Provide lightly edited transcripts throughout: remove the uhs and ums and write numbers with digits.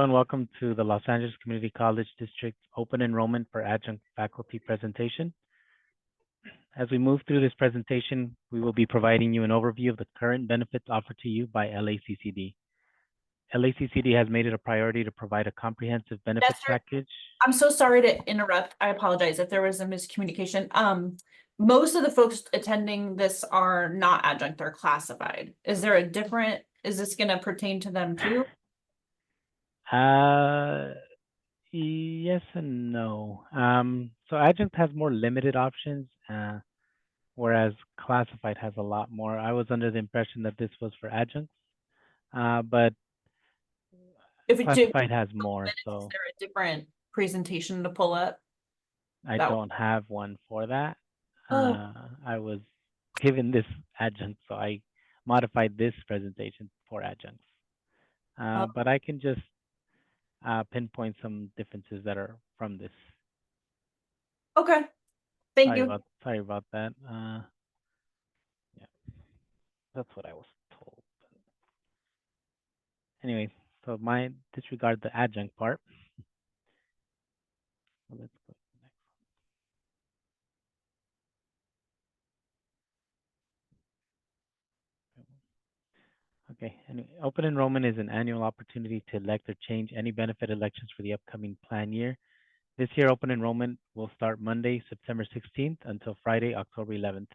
And welcome to the Los Angeles Community College District Open Enrollment for Adjunct Faculty presentation. As we move through this presentation, we will be providing you an overview of the current benefits offered to you by LACCD. LACCD has made it a priority to provide a comprehensive benefits Nestor, package. I'm so sorry to interrupt. I apologize if there was a miscommunication. Most of the folks attending this are not adjunct, they're classified. Is this gonna pertain to them too? Uh, yes and no. So adjunct has more limited options, whereas classified has a lot more. I was under the impression that this was for adjuncts, but If we do, classified has more, is so there a different presentation to pull up? I That don't have one for that. Oh, I was given this adjunct, so I modified this presentation for adjuncts. oh, But I can just pinpoint some differences that are from this. okay. Thank you. Sorry about that. Yeah, that's what I was told. Anyway, so my disregard the adjunct part. So let's go to the next. Okay, anyway, open enrollment is an annual opportunity to elect or change any benefit elections for the upcoming plan year. This year, open enrollment will start Monday, September 16th until Friday, October 11th.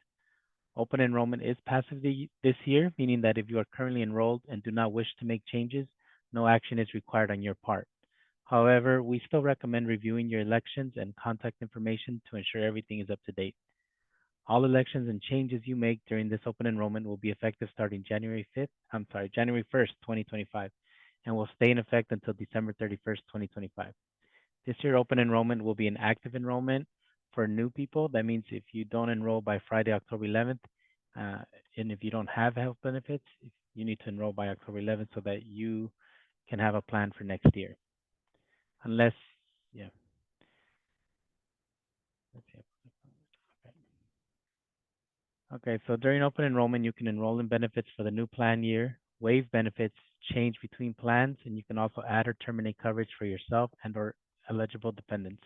Open enrollment is passive this year, meaning that if you are currently enrolled and do not wish to make changes, no action is required on your part. However, we still recommend reviewing your elections and contact information to ensure everything is up to date. All elections and changes you make during this open enrollment will be effective starting January 1st, 2025, and will stay in effect until December 31st, 2025. This year, open enrollment will be an active enrollment for new people. That means if you don't enroll by Friday, October 11th, uh, and if you don't have health benefits, you need to enroll by October 11th so that you can have a plan for next year. Unless, yeah. Let's see. Okay, so during open enrollment, you can enroll in benefits for the new plan year, waive benefits, change between plans, and you can also add or terminate coverage for yourself and or eligible dependents.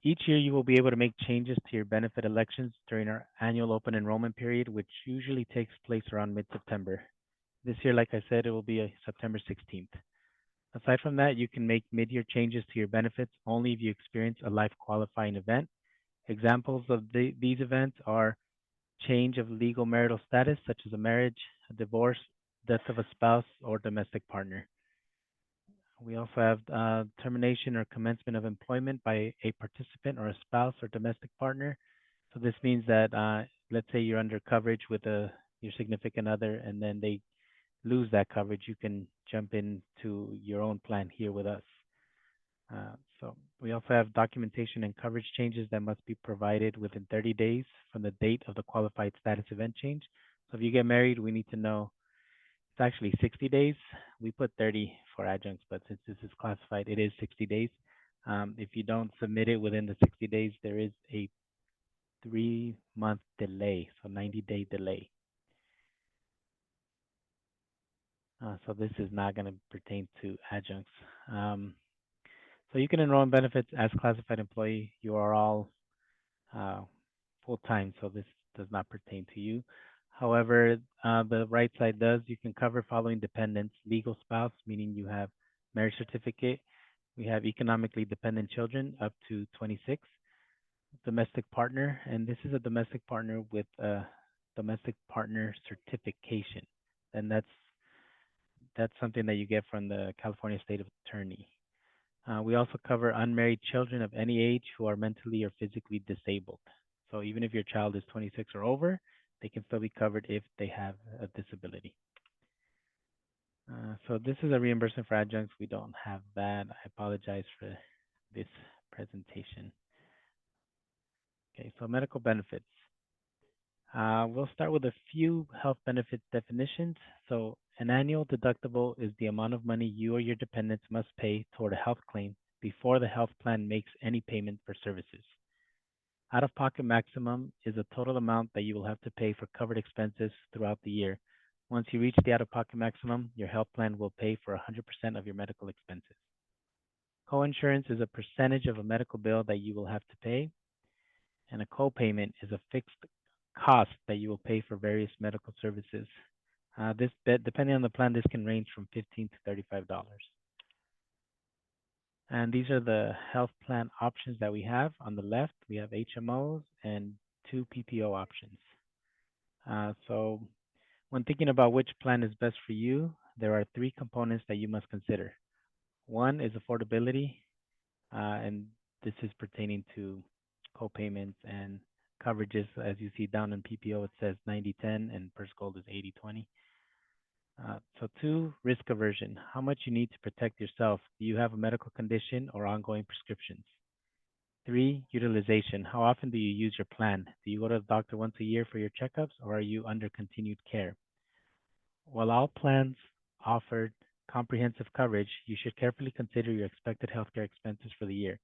Each year, you will be able to make changes to your benefit elections during our annual open enrollment period, which usually takes place around mid-September. This year, like I said, it will be September 16th. Aside from that, you can make mid-year changes to your benefits only if you experience a life qualifying event. Examples of these events are change of legal marital status, such as a marriage, a divorce, death of a spouse, or domestic partner. We also have termination or commencement of employment by a participant or a spouse or domestic partner. So this means that let's say you're under coverage with your significant other, and then they lose that coverage, you can jump into your own plan here with us. So we also have documentation and coverage changes that must be provided within 30 days from the date of the qualified status event change. So if you get married, we need to know it's actually 60 days. We put 30 for adjuncts, but since this is classified, it is 60 days. If you don't submit it within the 60 days, there is a 3-month delay, so 90-day delay. So this is not going to pertain to adjuncts. So you can enroll in benefits as classified employee. You are all full-time, so this does not pertain to you. However, the right side does. You can cover following dependents: legal spouse, meaning you have marriage certificate. We have economically dependent children up to 26. Domestic partner, and this is a domestic partner with a domestic partner certification, and that's something that you get from the California State Attorney. We also cover unmarried children of any age who are mentally or physically disabled. So even if your child is 26 or over, they can still be covered if they have a disability. So this is a reimbursement for adjuncts. We don't have that. I apologize for this presentation. Okay, so medical benefits. We'll start with a few health benefit definitions. So an annual deductible is the amount of money you or your dependents must pay toward a health claim before the health plan makes any payment for services. Out-of-pocket maximum is a total amount that you will have to pay for covered expenses throughout the year. Once you reach the out-of-pocket maximum, your health plan will pay for 100% of your medical expenses. Coinsurance is a percentage of a medical bill that you will have to pay, and a copayment is a fixed cost that you will pay for various medical services. Depending on the plan, this can range from $15 to $35. And these are the health plan options that we have. On the left, we have HMOs and two PPO options. So when thinking about which plan is best for you, there are three components that you must consider. One is affordability, and this is pertaining to co-payments and coverages. As you see down in PPO, it says 90/10, and First Gold is 80/20. So two, risk aversion. How much you need to protect yourself. Do you have a medical condition or ongoing prescriptions? Three, utilization. How often do you use your plan? Do you go to the doctor once a year for your checkups, or are you under continued care? While all plans offer comprehensive coverage, you should carefully consider your expected healthcare expenses for the year.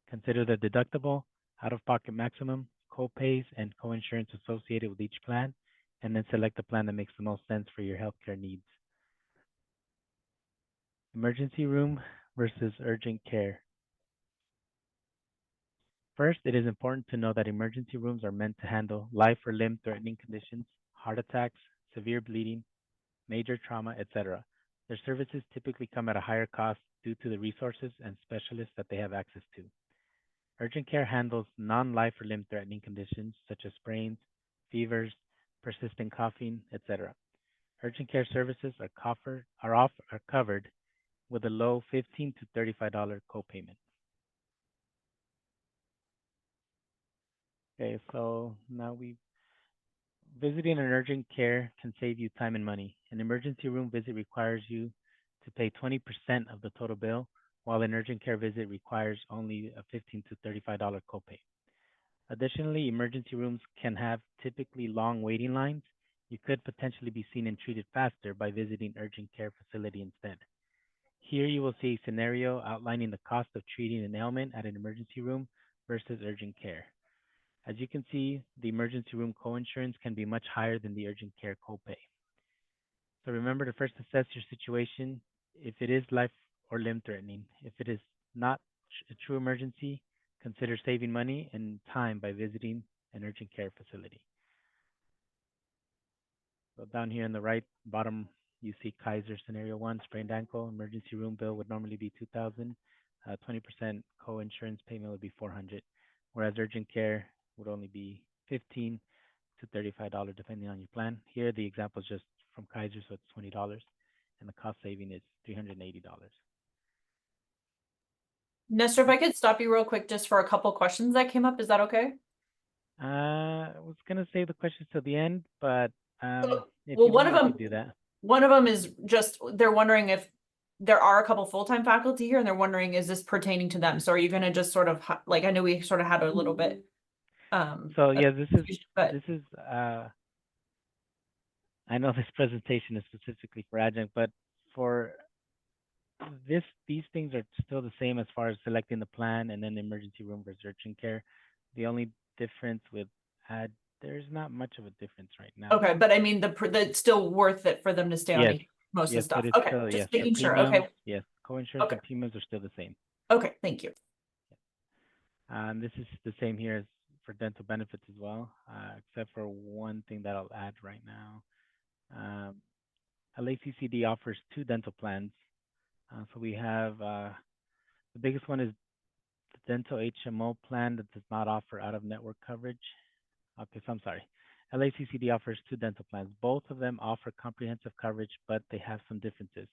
Consider the deductible, out-of-pocket maximum, co-pays, and co-insurance associated with each plan, and then select the plan that makes the most sense for your healthcare needs. Emergency room versus urgent care. First, it is important to know that emergency rooms are meant to handle life or limb threatening conditions, heart attacks, severe bleeding, major trauma, etc. Their services typically come at a higher cost due to the resources and specialists that they have access to. Urgent care handles non-life or limb-threatening conditions such as sprains, fevers, persistent coughing, etc. Urgent care services are covered with a low $15 to $35 copayment. Okay, so now we visiting an urgent care can save you time and money. An emergency room visit requires you to pay 20% of the total bill, while an urgent care visit requires only a $15 to $35 copay. Additionally, emergency rooms can have typically long waiting lines. You could potentially be seen and treated faster by visiting urgent care facility instead. Here you will see a scenario outlining the cost of treating an ailment at an emergency room versus urgent care. As you can see, the emergency room coinsurance can be much higher than the urgent care copay. So remember to first assess your situation if it is life or limb threatening. If it is not a true emergency, consider saving money and time by visiting an urgent care facility. So down here in the right bottom, you see Kaiser scenario one, sprained ankle, emergency room bill would normally be 2,000. 20% co-insurance payment would be 400, whereas urgent care would only be 15 to $35 depending on your plan. Here the example is just from Kaiser, so it's $20, and the cost saving is $380. Nestor, if I could stop you real quick just for a couple questions that came up, is that okay? I was gonna save the questions till the end, but if Well, you want, we could do that. one of them is just, they're wondering if there are a couple full-time faculty here and they're wondering, is this pertaining to them? So are you gonna just sort of, like, I know we sort of had a little bit, So yeah, but this is I know this presentation is specifically for adjunct, but for these things are still the same as far as selecting the plan and then the emergency room versus urgent care. The only difference with ad there's not much of a difference right now. okay, but I mean, it's still worth it for them to stay on Yes, most of the yes, stuff. but it's Okay, still yes, just the making sure. premiums, Okay, yes, co-insurance okay, and premiums are still the same. okay, thank you. This is the same here as for dental benefits as well, except for one thing that I'll add right now. LACCD offers two dental plans. So we have the biggest one is the dental HMO plan that does not offer out-of-network coverage. Okay, so I'm sorry. LACCD offers two dental plans. Both of them offer comprehensive coverage, but they have some differences.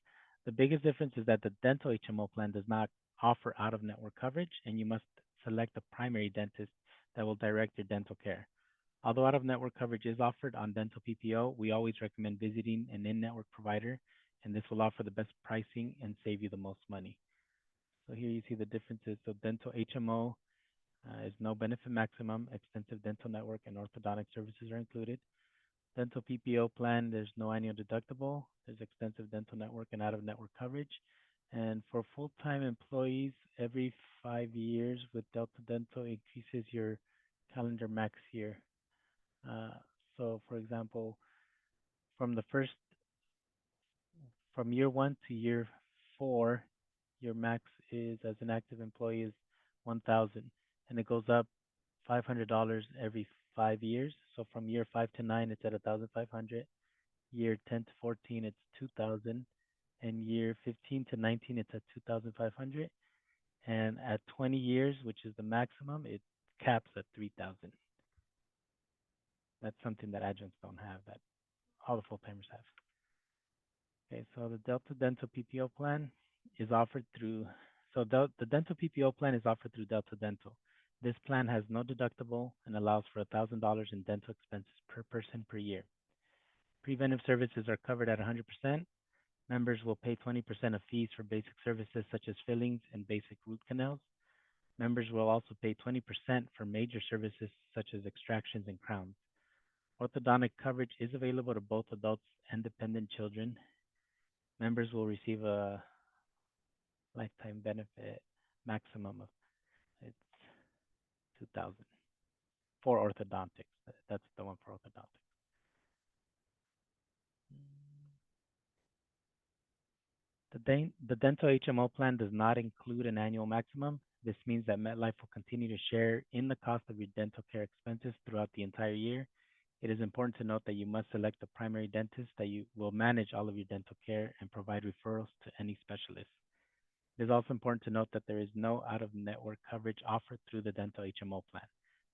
The biggest difference is that the dental HMO plan does not offer out-of-network coverage, and you must select a primary dentist that will direct your dental care. Although out-of-network coverage is offered on dental PPO, we always recommend visiting an in-network provider, and this will offer the best pricing and save you the most money. So here you see the differences. So dental HMO is no benefit maximum, extensive dental network, and orthodontic services are included. Dental PPO plan, there's no annual deductible. There's extensive dental network and out-of-network coverage. And for full-time employees, every 5 years with Delta Dental increases your calendar max here. Uh, so, for example, from the first from year one to year four, your max is as an active employee is 1,000, and it goes up $500 every 5 years. So from year 5 to 9, it's at 1,500. Year 10 to 14, it's 2,000, and year 15 to 19, it's at 2,500. And at 20 years, which is the maximum, it caps at 3,000. That's something that adjuncts don't have, that all the full timers have. Okay, so the Delta Dental PPO plan is offered through, the Dental PPO plan is offered through Delta Dental. This plan has no deductible and allows for $1,000 in dental expenses per person per year. Preventive services are covered at 100%. Members will pay 20% of fees for basic services such as fillings and basic root canals. Members will also pay 20% for major services such as extractions and crowns. Orthodontic coverage is available to both adults and dependent children. Members will receive a lifetime benefit maximum of it's 2,000 for orthodontics. That's the one for orthodontics. The dental HMO plan does not include an annual maximum. This means that MetLife will continue to share in the cost of your dental care expenses throughout the entire year. It is important to note that you must select a primary dentist that you will manage all of your dental care and provide referrals to any specialist. It is also important to note that there is no out-of-network coverage offered through the dental HMO plan.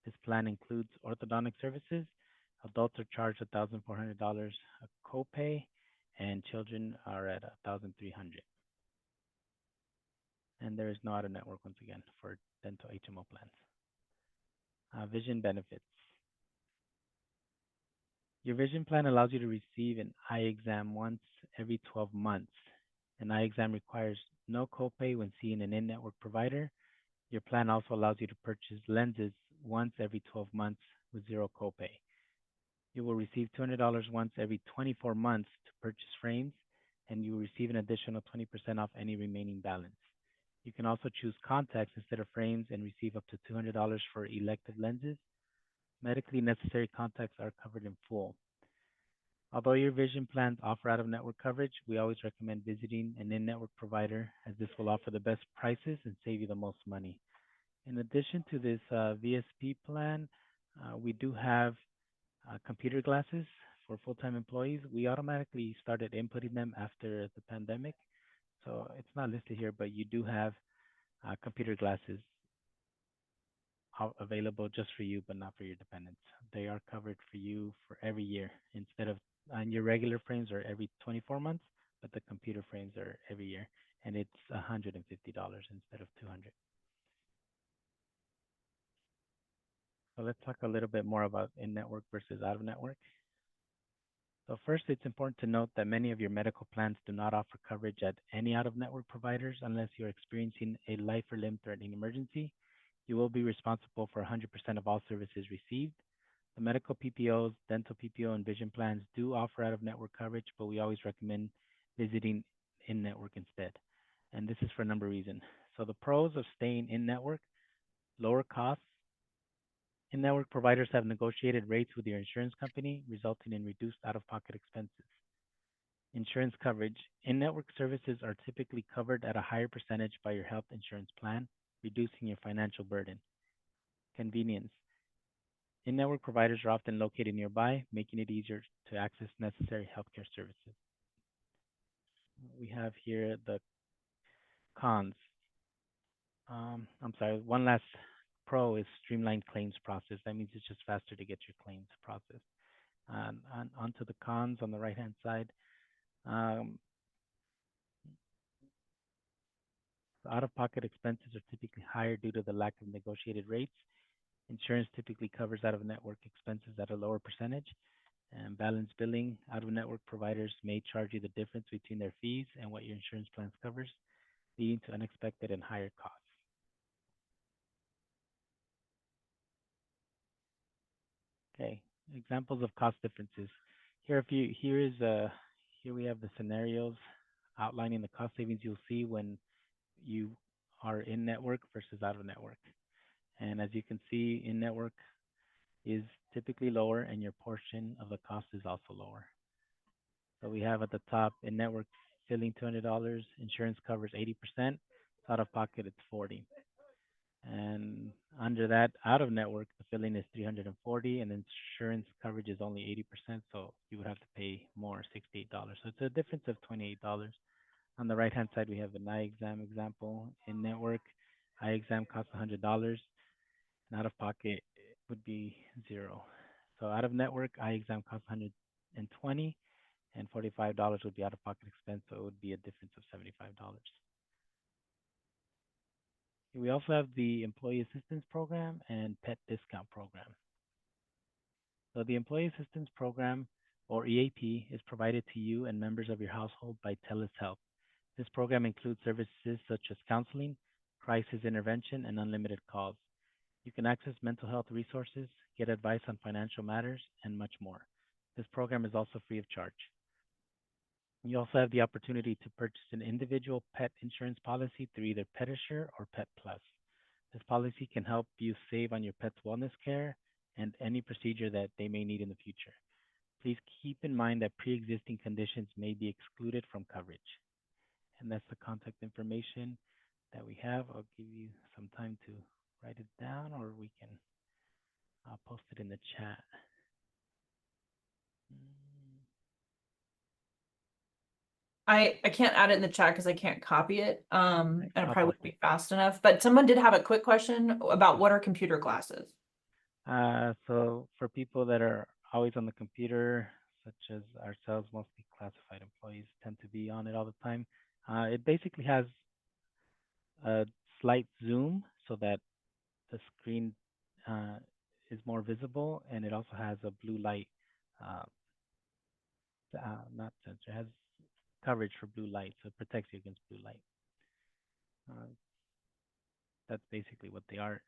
This plan includes orthodontic services. Adults are charged $1,400 a copay, and children are at $1,300. And there is no out-of-network once again for dental HMO plans. Vision benefits. Your vision plan allows you to receive an eye exam once every 12 months. An eye exam requires no copay when seeing an in-network provider. Your plan also allows you to purchase lenses once every 12 months with zero copay. You will receive $200 once every 24 months to purchase frames, and you will receive an additional 20% off any remaining balance. You can also choose contacts instead of frames and receive up to $200 for elective lenses. Medically necessary contacts are covered in full. Although your vision plans offer out-of-network coverage, we always recommend visiting an in-network provider as this will offer the best prices and save you the most money. In addition to this VSP plan, we do have computer glasses for full-time employees. We automatically started inputting them after the pandemic, so it's not listed here, but you do have computer glasses available just for you, but not for your dependents. They are covered for you for every year instead of on your regular frames are every 24 months, but the computer frames are every year, and it's $150 instead of 200. So let's talk a little bit more about in-network versus out-of-network. So first, it's important to note that many of your medical plans do not offer coverage at any out-of-network providers unless you're experiencing a life or limb-threatening emergency. You will be responsible for 100% of all services received. The medical PPOs, dental PPO, and vision plans do offer out-of-network coverage, but we always recommend visiting in-network instead. And this is for a number of reasons. So the pros of staying in-network: lower costs. In-network providers have negotiated rates with your insurance company, resulting in reduced out-of-pocket expenses. Insurance coverage. In-network services are typically covered at a higher percentage by your health insurance plan, reducing your financial burden. Convenience. In-network providers are often located nearby, making it easier to access necessary healthcare services. We have here the cons. I'm sorry, one last pro is streamlined claims process. That means it's just faster to get your claims processed. Onto the cons on the right-hand side. Um, Out-of-pocket expenses are typically higher due to the lack of negotiated rates. Insurance typically covers out-of-network expenses at a lower percentage. And balance billing: out-of-network providers may charge you the difference between their fees and what your insurance plans covers, leading to unexpected and higher costs. Okay, examples of cost differences. Here we have the scenarios outlining the cost savings you'll see when you are in network versus out of network. And as you can see, in network, is typically lower and your portion of the cost is also lower. So we have at the top in-network filling $200, insurance covers 80%, out of pocket it's 40. And under that, out of network, the filling is 340, and insurance coverage is only 80%, so you would have to pay more, $68. So it's a difference of $28. On the right-hand side, we have an eye exam example. In network, eye exam costs $100, and out of pocket would be zero. So out of network, eye exam costs 120, and $45 would be out of pocket expense, so it would be a difference of $75. We also have the Employee Assistance Program and Pet Discount Program. So the Employee Assistance Program, or EAP, is provided to you and members of your household by TELUS Health. This program includes services such as counseling, crisis intervention, and unlimited calls. You can access mental health resources, get advice on financial matters, and much more. This program is also free of charge. You also have the opportunity to purchase an individual pet insurance policy through either PetAssure or Pet Plus. This policy can help you save on your pet's wellness care and any procedure that they may need in the future. Please keep in mind that pre-existing conditions may be excluded from coverage. And that's the contact information that we have. I'll give you some time to write it down, or we can post it in the chat. I can't add it in the chat because I can't copy it. And it I'll probably post wouldn't be fast enough, but someone did have a quick question about what are computer classes? So for people that are always on the computer, such as ourselves, mostly classified employees tend to be on it all the time. It basically has a slight zoom so that the screen is more visible, and it also has a blue light, uh, not sensor, it has coverage for blue light, so it protects you against blue light. That's basically what they are.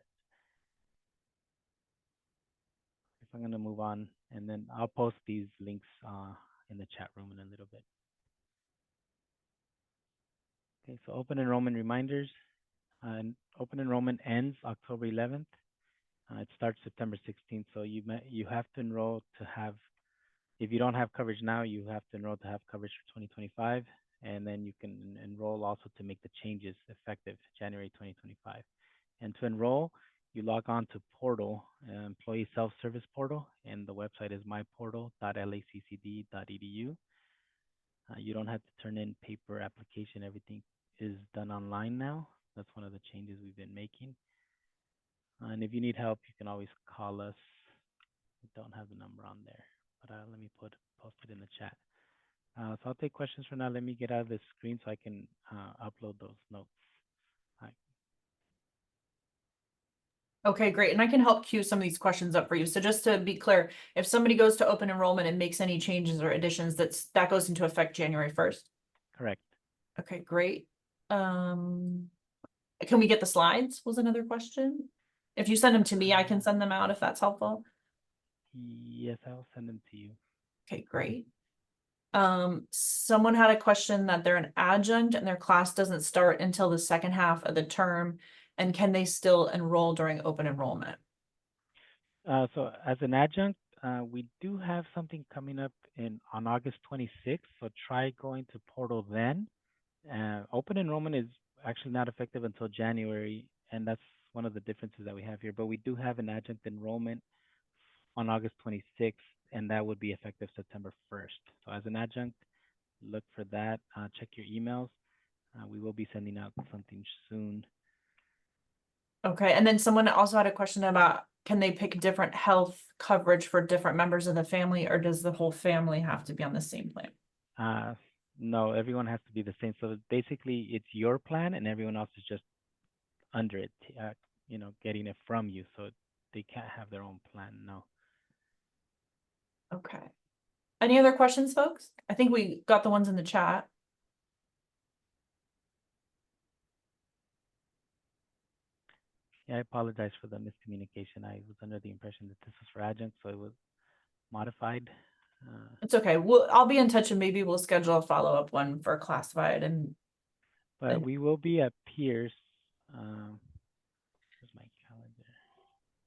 If I'm going to move on, and then I'll post these links in the chat room in a little bit. Okay, so open enrollment reminders. Open enrollment ends October 11th. It starts September 16th. So you have to enroll to have, if you don't have coverage now, you have to enroll to have coverage for 2025. And then you can enroll also to make the changes effective January 2025. And to enroll, you log on to portal, employee self-service portal, and the website is myportal.laccd.edu. You don't have to turn in paper application. Everything is done online now. That's one of the changes we've been making. And if you need help, you can always call us. We don't have the number on there, but let me post it in the chat. So I'll take questions for now. Let me get out of this screen so I can upload those notes. Okay, great. And I can help queue some of these questions up for you. So just to be clear, if somebody goes to open enrollment and makes any changes or additions, that goes into effect January 1st? Correct. Okay, great. Can we get the slides was another question. If you send them to me, I can send them out if that's helpful. Yes, I'll send them to you. Okay, great. Someone had a question that they're an adjunct and their class doesn't start until the second half of the term. And can they still enroll during open enrollment? So as an adjunct, we do have something coming up on August 26th. So try going to portal then. Open enrollment is actually not effective until January, and that's one of the differences that we have here. But we do have an adjunct enrollment on August 26th, and that would be effective September 1st. So as an adjunct, look for that. Check your emails. We will be sending out something soon. Okay, and then someone also had a question about, can they pick different health coverage for different members of the family, or does the whole family have to be on the same plan? No, everyone has to be the same. So basically, it's your plan, and everyone else is just under it, getting it from you. So they can't have their own plan. No. Okay. Any other questions, folks? I think we got the ones in the chat. Yeah, I apologize for the miscommunication. I was under the impression that this was for adjunct, so it was modified. It's okay. I'll be in touch and maybe we'll schedule a follow-up one for classified But we will be at Pierce. Where's my calendar?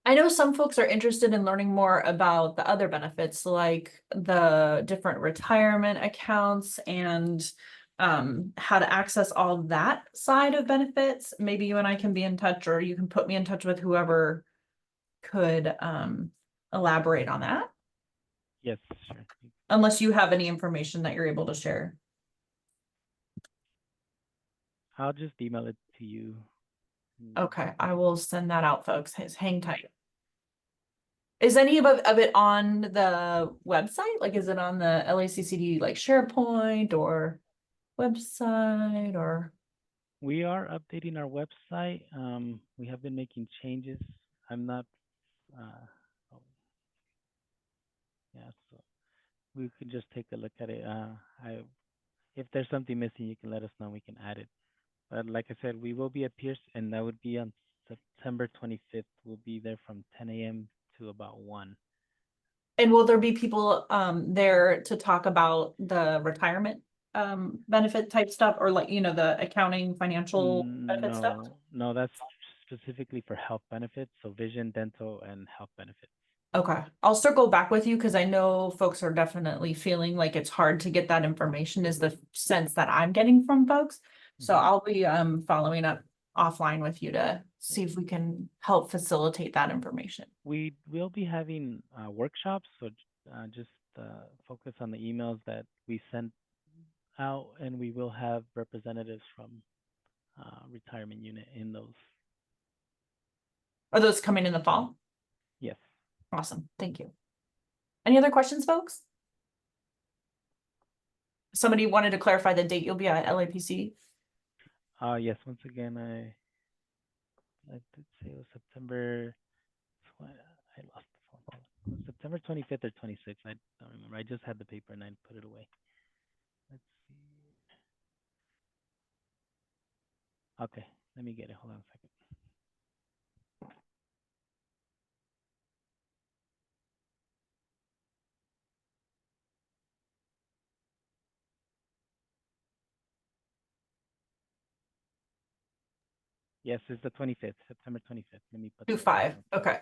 I know some folks are interested in learning more about the other benefits, like the different retirement accounts and how to access all that side of benefits. Maybe you and I can be in touch, or you can put me in touch with whoever could elaborate on that, Yes, sure. unless you have any information that you're able to share. I'll just email it to you. Okay, I will send that out, folks. Hang tight. Is any of it on the website? Like, is it on the LACCD like SharePoint or website or? We are updating our website. We have been making changes. I'm not, oh, yeah, so we could just take a look at it. If there's something missing, you can let us know. We can add it. But like I said, we will be at Pierce, and that would be on September 25th. We'll be there from 10 a.m. to about 1. And will there be people there to talk about the retirement benefit type stuff, or like, you know, the accounting financial benefit stuff? No, that's specifically for health benefits, so vision, dental, and health benefits. Okay, I'll circle back with you because I know folks are definitely feeling like it's hard to get that information, is the sense that I'm getting from folks. So Mhm. I'll be following up offline with you to see if we can help facilitate that information. We will be having workshops, so just focus on the emails that we sent out, and we will have representatives from retirement unit in those. Are those coming in the fall? Yes. Awesome, thank you. Any other questions, folks? Somebody wanted to clarify the date you'll be at LAPC. Yes. Once again, I did say it was September. I lost the phone. Hold on. It was September 25th or 26th. I don't remember. I just had the paper and I put it away. Let's see. Okay, let me get it. Hold on a second. Yes, it's the 25th, September 25th. Let me put that in 25, there. okay.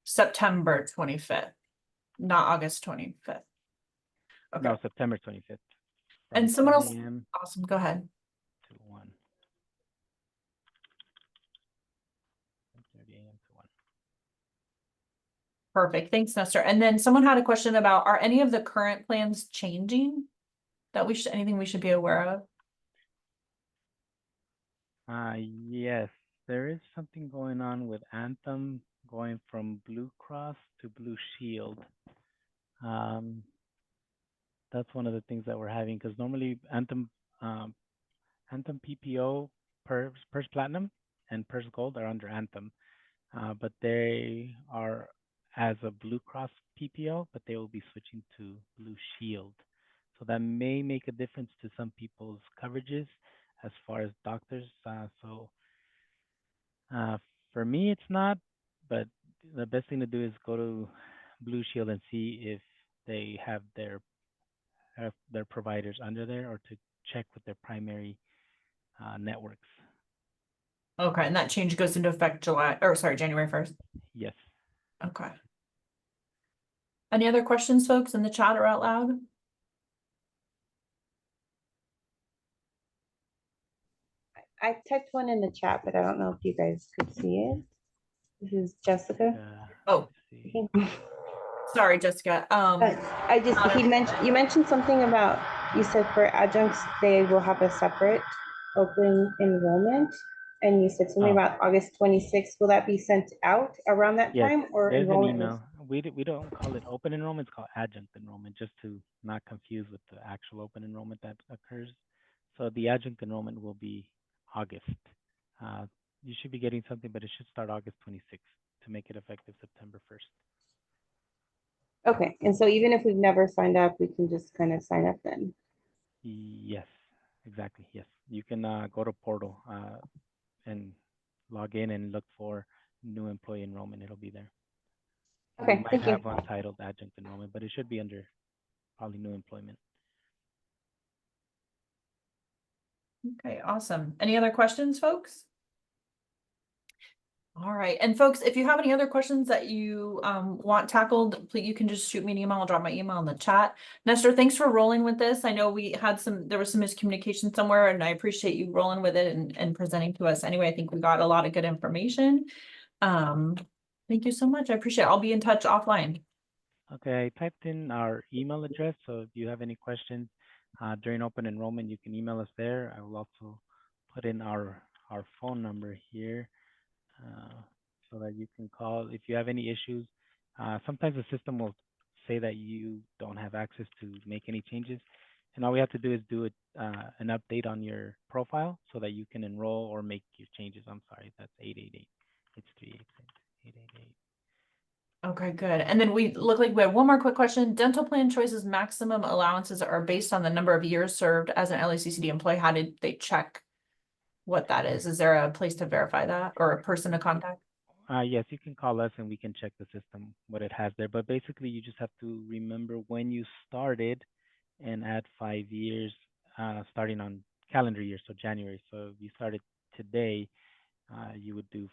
September 25th, not August 25th. Okay, No, September 25th. From and someone 10 else, a.m. awesome, go ahead. to 1. 10:30 a.m. to 1. Perfect, thanks, Nestor. And then someone had a question about, are any of the current plans changing? That we should, anything we should be aware of? Yes, there is something going on with Anthem going from Blue Cross to Blue Shield. Um, that's one of the things that we're having because normally um, Anthem PPO, Pers Platinum, and Pers Gold are under Anthem, but they are as a Blue Cross PPO, but they will be switching to Blue Shield. So that may make a difference to some people's coverages as far as doctors. Uh, for me, it's not, but the best thing to do is go to Blue Shield and see if they have their providers under there, or to check with their primary networks. Okay, and that change goes into effect January 1st. Yes. Okay. Any other questions, folks, in the chat or out loud? I typed one in the chat, but I don't know if you guys could see it. This is Jessica. Oh, Let's see. sorry, Jessica. You mentioned something about, you said for adjuncts, they will have a separate open enrollment. And you said something Oh, about August 26th. Will that be sent out around that yes. time, or There's an enrollment was? email. We don't call it open enrollment. It's called adjunct enrollment, just to not confuse with the actual open enrollment that occurs. So the adjunct enrollment will be August. You should be getting something, but it should start August 26th to make it effective September 1st. Okay, and so even if we've never signed up, we can just kind of sign up then? Yes, exactly. Yes, you can go to portal and log in and look for new employee enrollment. It'll be there. And you Okay, might thank you. have one titled adjunct enrollment, but it should be under probably new employment. Okay, awesome. Any other questions, folks? All right, and folks, if you have any other questions that you want tackled, please, you can just shoot me an email. I'll drop my email in the chat. Nestor, thanks for rolling with this. I know there was some miscommunication somewhere, and I appreciate you rolling with it and presenting to us. Anyway, I think we got a lot of good information. Thank you so much. I appreciate it. I'll be in touch offline. Okay, I typed in our email address, so if you have any questions during open enrollment, you can email us there. I will also put in our phone number here so that you can call if you have any issues. Sometimes the system will say that you don't have access to make any changes, and all we have to do is do an update on your profile so that you can enroll or make your changes. I'm sorry, that's 888. It's 386-888. Okay, good. And then we look like we have one more quick question. Dental plan choices maximum allowances are based on the number of years served as an LACCD employee. How did they check what that is? Is there a place to verify that or a person to contact? Yes, you can call us and we can check the system, what it has there. But basically, you just have to remember when you started and add 5 years, starting on calendar year, so January. So if you started today, you would do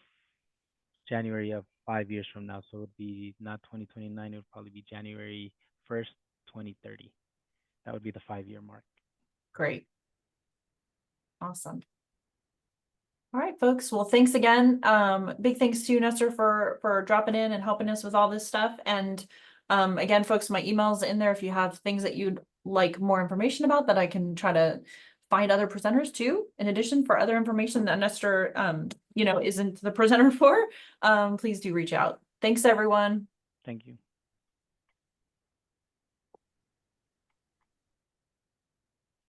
January of 5 years from now. So it would be not 2029, it would probably be January 1st, 2030. That would be the 5-year mark. Great. Awesome. All right, folks. Well, thanks again. Big thanks to you, Nestor, for dropping in and helping us with all this stuff. And again, folks, my email's in there if you have things that you'd like more information about that I can try to find other presenters too. In addition, for other information that Nestor, isn't the presenter for, please do reach out. Thanks, everyone. Thank you.